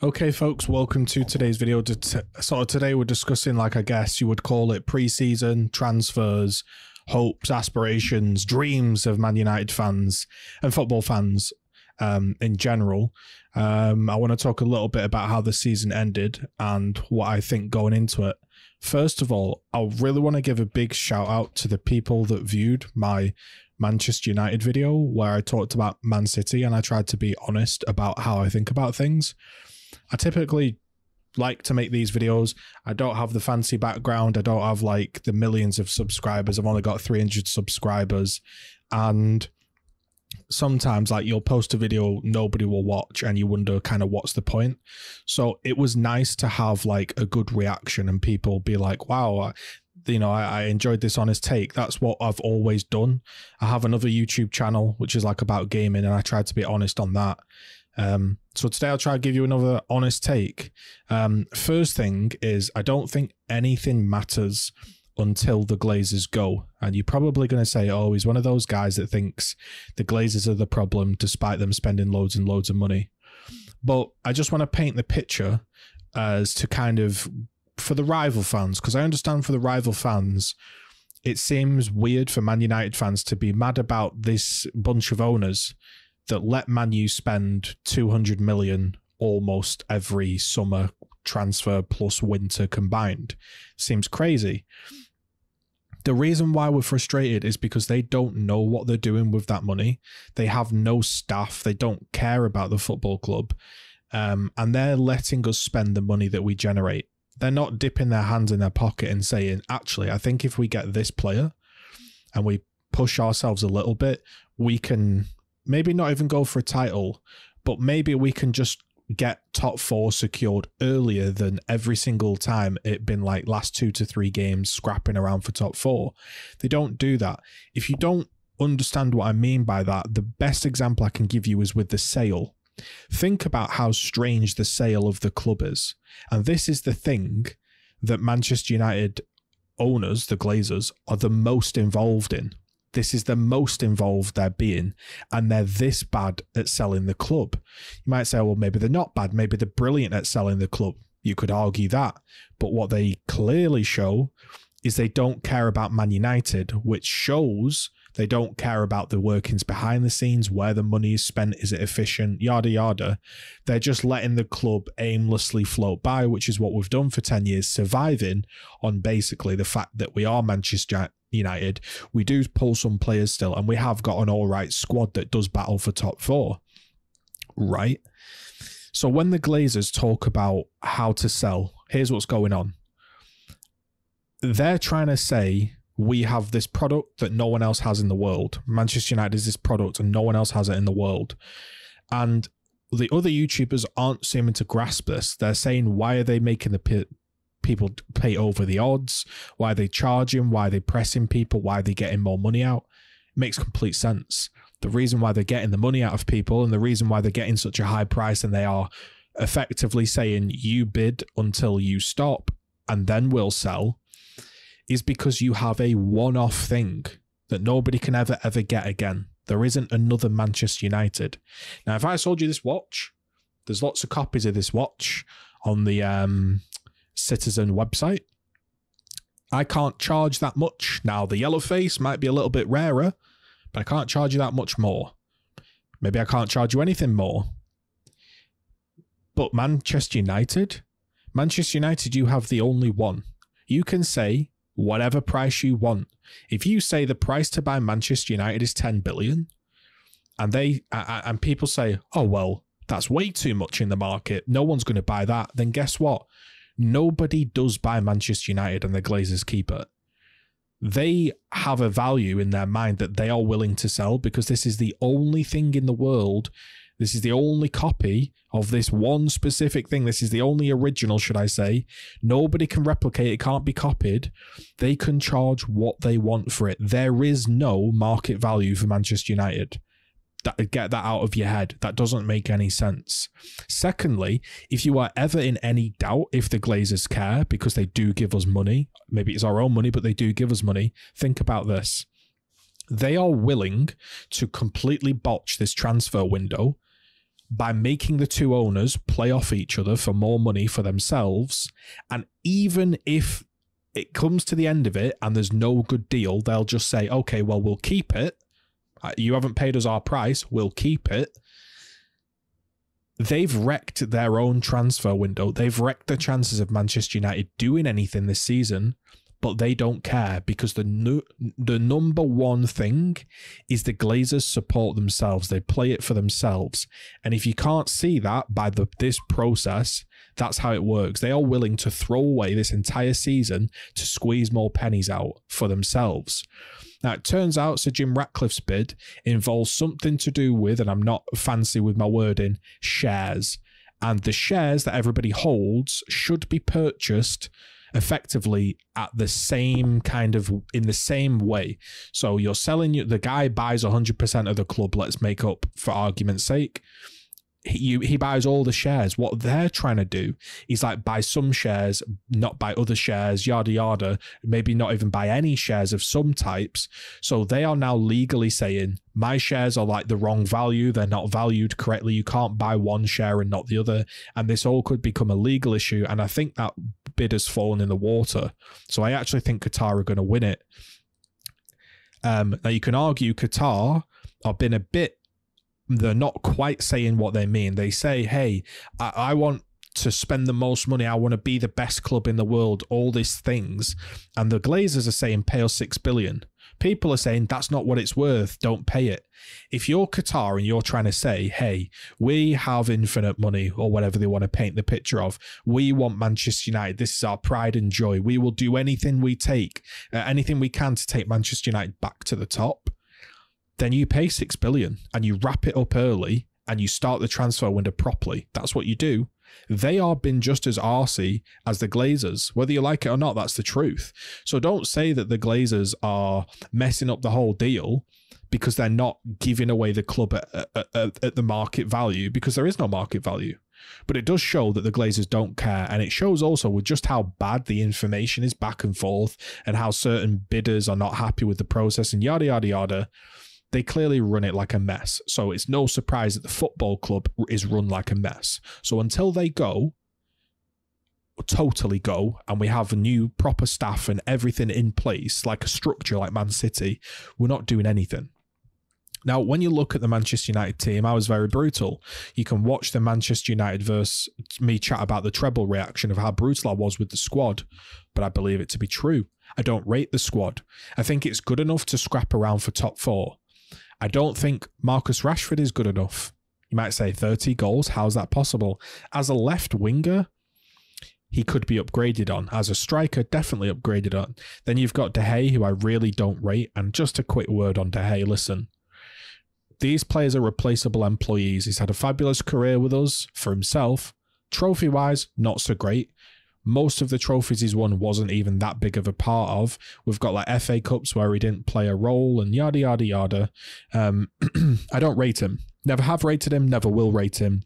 Okay, folks, welcome to today's video. Today we're discussing, like, I guess you would call it, pre-season transfers, hopes, aspirations, dreams of Man United fans and football fans in general. I want to talk a little bit about how the season ended and what I think going into it. First of all, I really want to give a big shout out to the people that viewed my Manchester United video where I talked about Man City and I tried to be honest about how I think about things. I typically like to make these videos. I don't have the fancy background. I don't have like the millions of subscribers. I've only got 300 subscribers. And sometimes like you'll post a video nobody will watch and you wonder kind of what's the point. So it was nice to have like a good reaction and people be like, wow, I enjoyed this honest take. That's what I've always done. I have another YouTube channel, which is like about gaming, and I tried to be honest on that. So today I'll try to give you another honest take. First thing is, I don't think anything matters until the Glazers go. And you're probably going to say, oh, he's one of those guys that thinks the Glazers are the problem despite them spending loads and loads of money. But I just want to paint the picture as to kind of, for the rival fans, because I understand for the rival fans, it seems weird for Man United fans to be mad about this bunch of owners that let Man U spend 200 million almost every summer transfer plus winter combined. Seems crazy. The reason why we're frustrated is because they don't know what they're doing with that money. They have no staff. They don't care about the football club. And they're letting us spend the money that we generate. They're not dipping their hands in their pocket and saying, actually, I think if we get this player and we push ourselves a little bit, we can maybe not even go for a title, but maybe we can just get top four secured earlier than every single time it been like last 2 to 3 games scrapping around for top four. They don't do that. If you don't understand what I mean by that, the best example I can give you is with the sale. Think about how strange the sale of the club is. And this is the thing that Manchester United owners, the Glazers, are the most involved in. This is the most involved they're being, and they're this bad at selling the club. You might say, well, maybe they're not bad. Maybe they're brilliant at selling the club. You could argue that. But what they clearly show is they don't care about Man United, which shows they don't care about the workings behind the scenes, where the money is spent, is it efficient, yada, yada. They're just letting the club aimlessly float by, which is what we've done for 10 years, surviving on basically the fact that we are Manchester United. We do pull some players still, and we have got an all right squad that does battle for top four, right? So when the Glazers talk about how to sell, here's what's going on. They're trying to say, we have this product that no one else has in the world. Manchester United is this product and no one else has it in the world. And the other YouTubers aren't seeming to grasp this. They're saying, why are they making the people pay over the odds? Why are they charging? Why are they pressing people? Why are they getting more money out? It makes complete sense. The reason why they're getting the money out of people and the reason why they're getting such a high price, and they are effectively saying, you bid until you stop and then we'll sell, is because you have a one-off thing that nobody can ever get again. There isn't another Manchester United. Now, if I sold you this watch, there's lots of copies of this watch on the Citizen website. I can't charge that much. Now, the yellow face might be a little bit rarer, but I can't charge you that much more. Maybe I can't charge you anything more. But Manchester United, you have the only one. You can say whatever price you want. If you say the price to buy Manchester United is 10 billion, and people say, oh, well, that's way too much in the market, no one's going to buy that, then guess what? Nobody does buy Manchester United and the Glazers keep it. They have a value in their mind that they are willing to sell because this is the only thing in the world. This is the only copy of this one specific thing. This is the only original, should I say. Nobody can replicate it. It can't be copied. They can charge what they want for it. There is no market value for Manchester United. Get that out of your head. That doesn't make any sense. Secondly, if you are ever in any doubt if the Glazers care, because they do give us money, maybe it's our own money, but they do give us money, think about this. They are willing to completely botch this transfer window by making the two owners play off each other for more money for themselves. And even if it comes to the end of it and there's no good deal, they'll just say, okay, well, we'll keep it. You haven't paid us our price. We'll keep it. They've wrecked their own transfer window. They've wrecked the chances of Manchester United doing anything this season, but they don't care because the number one thing is the Glazers support themselves. They play it for themselves. And if you can't see that by this process, that's how it works. They are willing to throw away this entire season to squeeze more pennies out for themselves. Now, it turns out Sir Jim Ratcliffe's bid involves something to do with, and I'm not fancy with my wording, shares. And the shares that everybody holds should be purchased effectively at the same in the same way. So you're selling, the guy buys 100% of the club, let's make up for argument's sake. He buys all the shares. What they're trying to do is like buy some shares, not buy other shares, yada yada, maybe not even buy any shares of some types. So they are now legally saying my shares are like the wrong value. They're not valued correctly. You can't buy one share and not the other. And this all could become a legal issue. And I think that bid has fallen in the water. So I actually think Qatar are going to win it. Now you can argue Qatar have been a bit, they're not quite saying what they mean. They say, hey, I want to spend the most money. I want to be the best club in the world, all these things. And the Glazers are saying, pay us $6 billion. People are saying, that's not what it's worth. Don't pay it. If you're Qatar and you're trying to say, hey, we have infinite money or whatever they want to paint the picture of. We want Manchester United. This is our pride and joy. We will do anything we can to take Manchester United back to the top. Then you pay $6 billion and you wrap it up early and you start the transfer window properly. That's what you do. They are been just as arsey as the Glazers. Whether you like it or not, that's the truth. So don't say that the Glazers are messing up the whole deal because they're not giving away the club at the market value, because there is no market value. But it does show that the Glazers don't care, and it shows also with just how bad the information is back and forth and how certain bidders are not happy with the process and yada, yada, yada. They clearly run it like a mess. So it's no surprise that the football club is run like a mess. So until they totally go, and we have a new proper staff and everything in place, like a structure like Man City, we're not doing anything. Now, when you look at the Manchester United team, I was very brutal. You can watch the Manchester United versus me chat about the treble reaction of how brutal I was with the squad, but I believe it to be true. I don't rate the squad. I think it's good enough to scrap around for top 4. I don't think Marcus Rashford is good enough. You might say 30 goals. How's that possible? As a left winger, he could be upgraded on. As a striker, definitely upgraded on. Then you've got De Gea, who I really don't rate. And just a quick word on De Gea. Listen, these players are replaceable employees. He's had a fabulous career with us for himself. Trophy-wise, not so great. Most of the trophies he's won wasn't even that big of a part of. We've got like FA Cups where he didn't play a role and yada, yada, yada. I don't rate him. Never have rated him, never will rate him.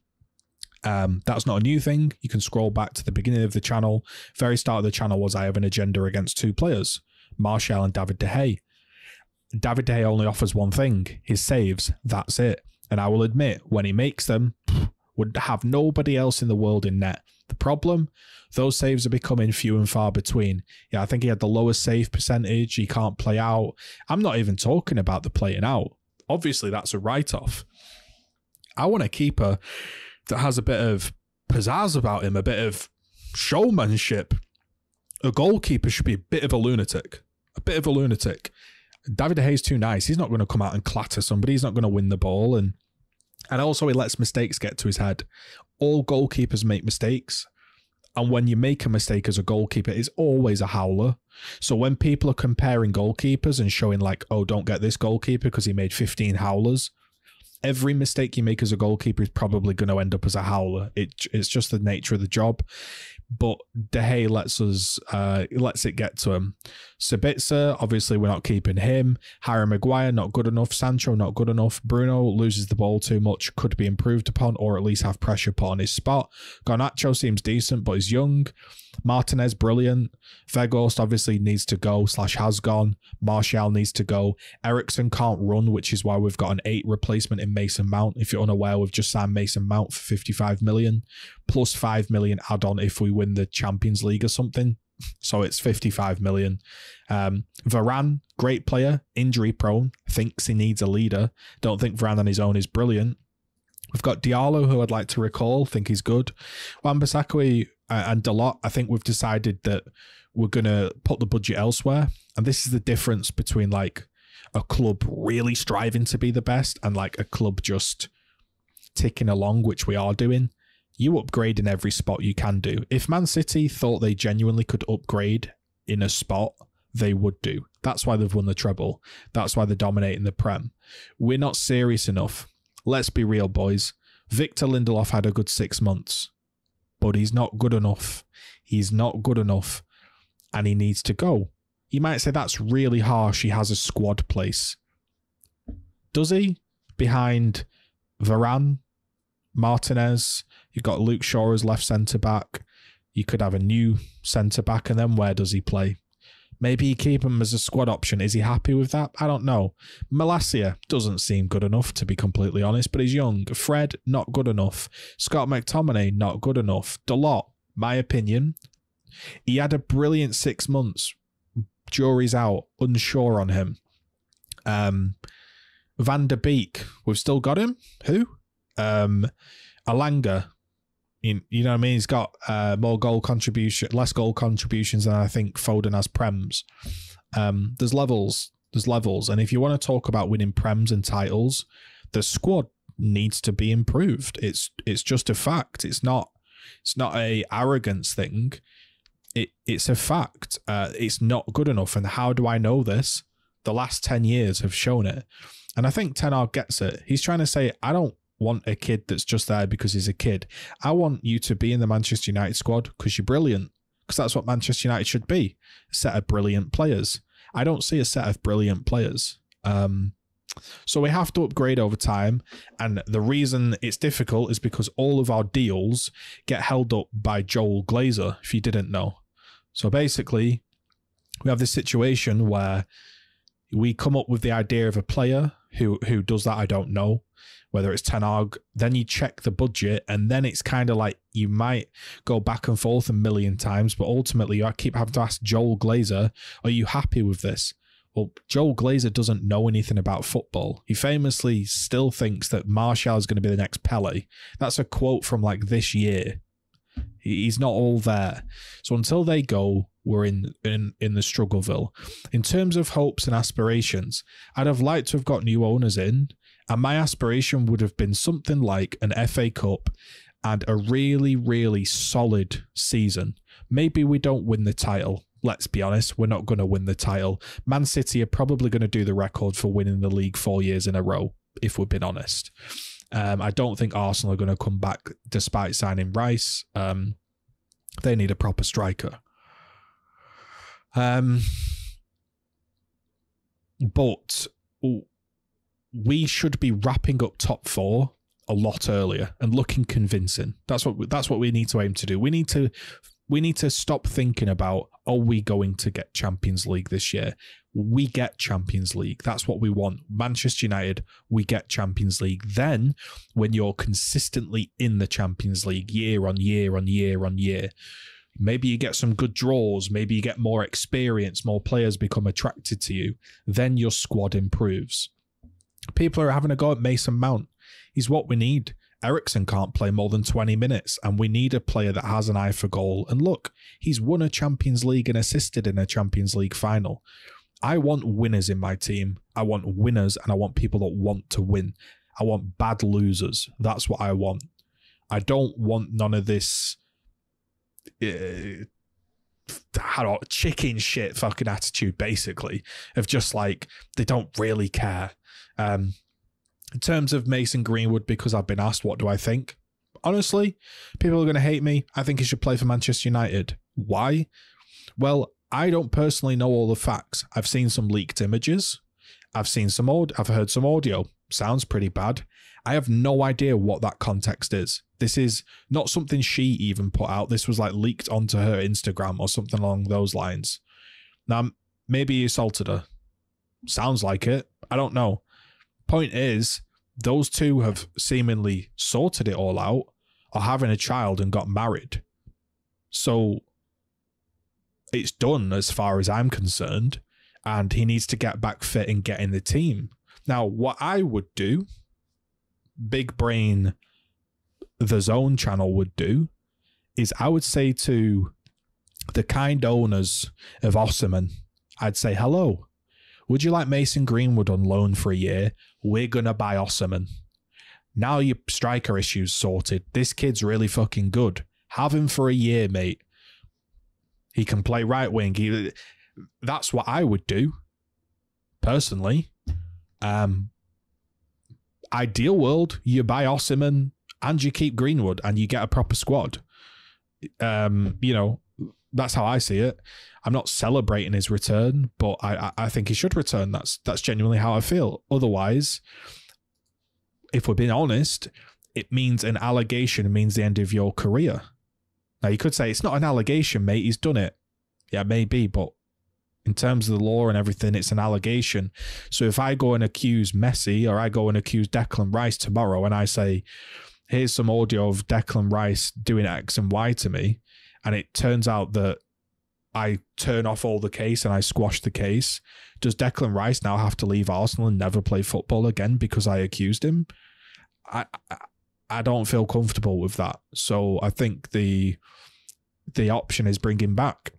That's not a new thing. You can scroll back to the beginning of the channel. Very start of the channel was I have an agenda against 2 players, Martial and David De Gea. David De Gea only offers one thing, his saves. That's it. And I will admit, when he makes them, would have nobody else in the world in net. The problem, those saves are becoming few and far between. Yeah, I think he had the lowest save percentage. He can't play out. I'm not even talking about the playing out. Obviously, that's a write-off. I want a keeper that has a bit of pizzazz about him, a bit of showmanship. A goalkeeper should be a bit of a lunatic. A bit of a lunatic. David De Gea is too nice. He's not going to come out and clatter somebody. He's not going to win the ball. And also he lets mistakes get to his head. All goalkeepers make mistakes. And when you make a mistake as a goalkeeper, it's always a howler. So when people are comparing goalkeepers and showing like, oh, don't get this goalkeeper because he made 15 howlers, every mistake you make as a goalkeeper is probably going to end up as a howler. It's just the nature of the job. But De Gea lets it get to him. Sabitzer, obviously we're not keeping him. Harry Maguire, not good enough. Sancho, not good enough. Bruno loses the ball too much, could be improved upon or at least have pressure put on his spot. Garnacho seems decent, but he's young. Martinez, brilliant. Weghorst obviously needs to go / has gone. Martial needs to go. Eriksen can't run, which is why we've got an 8 replacement in Mason Mount. If you're unaware, we've just signed Mason Mount for 55 million plus 5 million add-on if we win the Champions League or something. So it's 55 million. Varane, great player, injury prone, thinks he needs a leader. Don't think Varane on his own is brilliant. We've got Diallo, who I'd like to recall, think he's good. Wan-Bissaka and Dalot, I think we've decided that we're going to put the budget elsewhere. And this is the difference between like a club really striving to be the best and like a club just ticking along, which we are doing. You upgrade in every spot you can do. If Man City thought they genuinely could upgrade in a spot, they would do. That's why they've won the treble. That's why they're dominating the Prem. We're not serious enough. Let's be real, boys. Victor Lindelof had a good 6 months, but he's not good enough. He's not good enough, and he needs to go. You might say that's really harsh. He has a squad place. Does he? Behind Varane, Martinez, you've got Luke Shaw as left centre-back. You could have a new centre-back, and then where does he play? Maybe you keep him as a squad option. Is he happy with that? I don't know. Malacia doesn't seem good enough, to be completely honest, but he's young. Fred, not good enough. Scott McTominay, not good enough. Dalot, my opinion, he had a brilliant 6 months. Jury's out. Unsure on him. Van der Beek, we've still got him. Who? Alanga. You know what I mean? He's got less goal contributions than I think Foden has Prems. There's levels. And if you want to talk about winning Prems and titles, the squad needs to be improved. It's just a fact. It's not a arrogance thing. It's a fact. It's not good enough. And how do I know this? The last 10 years have shown it. And I think Ten Hag gets it. He's trying to say, I don't want a kid that's just there because he's a kid. I want you to be in the Manchester United squad because you're brilliant. Because that's what Manchester United should be. A set of brilliant players. I don't see a set of brilliant players. So we have to upgrade over time. And the reason it's difficult is because all of our deals get held up by Joel Glazer, if you didn't know. So basically, we have this situation where we come up with the idea of a player who does that, I don't know. Whether it's Ten Hag, then you check the budget, and then it's kind of like you might go back and forth a million times, but ultimately you keep having to ask Joel Glazer, are you happy with this? Well, Joel Glazer doesn't know anything about football. He famously still thinks that Martial is going to be the next Pele. That's a quote from like this year. He's not all there. So until they go, we're in the struggleville. In terms of hopes and aspirations, I'd have liked to have got new owners in, and my aspiration would have been something like an FA Cup and a really, really solid season. Maybe we don't win the title. Let's be honest, we're not going to win the title. Man City are probably going to do the record for winning the league 4 years in a row, if we've been honest. I don't think Arsenal are going to come back despite signing Rice. They need a proper striker. But we should be wrapping up top 4 a lot earlier and looking convincing. That's what we need to aim to do. We need to stop thinking about, are we going to get Champions League this year? We get Champions League. That's what we want. Manchester United, we get Champions League. Then, when you're consistently in the Champions League year on year on year on year, maybe you get some good draws, maybe you get more experience, more players become attracted to you, then your squad improves. People are having a go at Mason Mount. He's what we need. Eriksen can't play more than 20 minutes, and we need a player that has an eye for goal. And look, he's won a Champions League and assisted in a Champions League final. I want winners in my team. I want winners, and I want people that want to win. I want bad losers. That's what I want. I don't want none of this chicken shit fucking attitude, basically, of just like, they don't really care. In terms of Mason Greenwood, because I've been asked, what do I think? Honestly, people are going to hate me. I think he should play for Manchester United. Why? Well, I don't personally know all the facts. I've seen some leaked images. I've heard some audio. Sounds pretty bad. I have no idea what that context is. This is not something she even put out. This was like leaked onto her Instagram or something along those lines. Now, maybe he assaulted her. Sounds like it. I don't know. Point is, those two have seemingly sorted it all out, are having a child and got married. So it's done as far as I'm concerned, and he needs to get back fit and get in the team. Now, what I would do, big brain, the Zone channel would do, is I would say to the kind owners of Osimhen, I'd say, hello, would you like Mason Greenwood on loan for a year? We're going to buy Osimhen. Now your striker issue's sorted. This kid's really fucking good. Have him for a year, mate. He can play right wing. That's what I would do, personally. Ideal world, you buy Osimhen and you keep Greenwood and you get a proper squad. You know, that's how I see it. I'm not celebrating his return, but I think he should return. That's genuinely how I feel. Otherwise, if we're being honest, it means an allegation means the end of your career. Now, you could say it's not an allegation, mate. He's done it. Yeah, maybe, but in terms of the law and everything, it's an allegation. So if I go and accuse Messi or I go and accuse Declan Rice tomorrow and I say, here's some audio of Declan Rice doing X and Y to me, and it turns out that I turn off all the case and I squash the case, does Declan Rice now have to leave Arsenal and never play football again because I accused him? I don't feel comfortable with that. So I think the option is bring him back.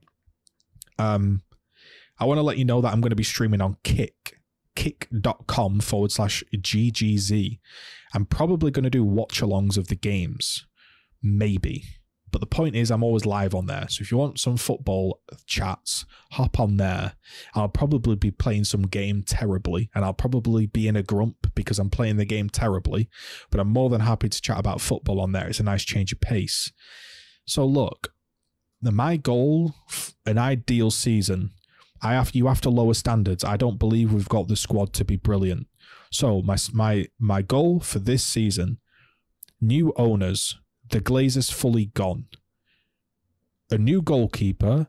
I want to let you know that I'm going to be streaming on kick.com/GGZ. I'm probably going to do watch-alongs of the games. Maybe. But the point is, I'm always live on there. So if you want some football chats, hop on there. I'll probably be playing some game terribly, and I'll probably be in a grump because I'm playing the game terribly. But I'm more than happy to chat about football on there. It's a nice change of pace. So look, my goal, an ideal season, you have to lower standards. I don't believe we've got the squad to be brilliant. So my goal for this season, new owners, the Glazers fully gone, a new goalkeeper,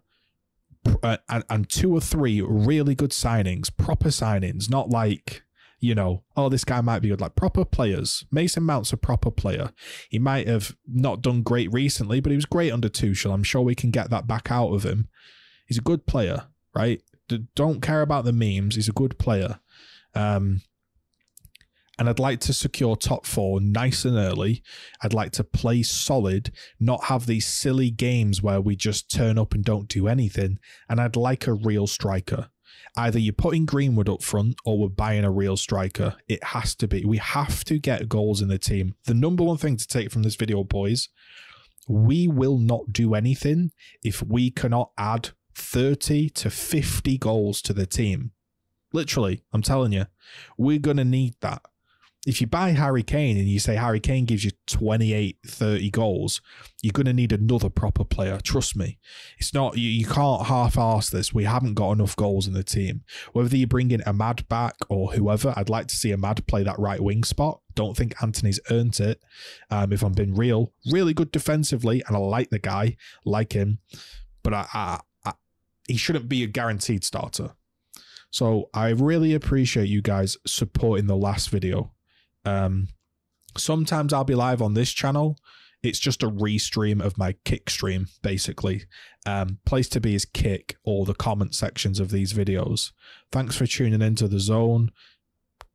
and 2 or 3 really good signings, proper signings, not like, you know, oh, this guy might be good, like proper players. Mason Mount's a proper player. He might have not done great recently, but he was great under Tuchel. I'm sure we can get that back out of him. He's a good player, right? Don't care about the memes. He's a good player. And I'd like to secure top 4 nice and early. I'd like to play solid, not have these silly games where we just turn up and don't do anything. And I'd like a real striker. Either you're putting Greenwood up front or we're buying a real striker. It has to be. We have to get goals in the team. The number one thing to take from this video, boys, we will not do anything if we cannot add 30 to 50 goals to the team. Literally, I'm telling you, we're going to need that. If you buy Harry Kane and you say Harry Kane gives you 28, 30 goals, you're going to need another proper player. Trust me. It's not, you can't half-arse this. We haven't got enough goals in the team. Whether you bring in Ahmad back or whoever, I'd like to see Ahmad play that right wing spot. Don't think Anthony's earned it. If I'm being real, really good defensively, and I like the guy, like him, but he shouldn't be a guaranteed starter. So I really appreciate you guys supporting the last video. Sometimes I'll be live on this channel. It's just a restream of my Kick stream, basically. Place to be is Kick or the comment sections of these videos. Thanks for tuning into The Zone.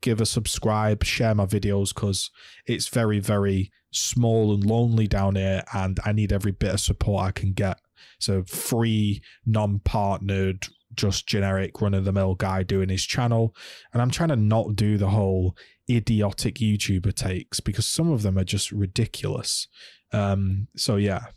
Give a subscribe, share my videos, because it's very, very small and lonely down here, and I need every bit of support I can get. It's a free, non-partnered, just generic run-of-the-mill guy doing his channel, and I'm trying to not do the whole idiotic YouTuber takes because some of them are just ridiculous. So yeah,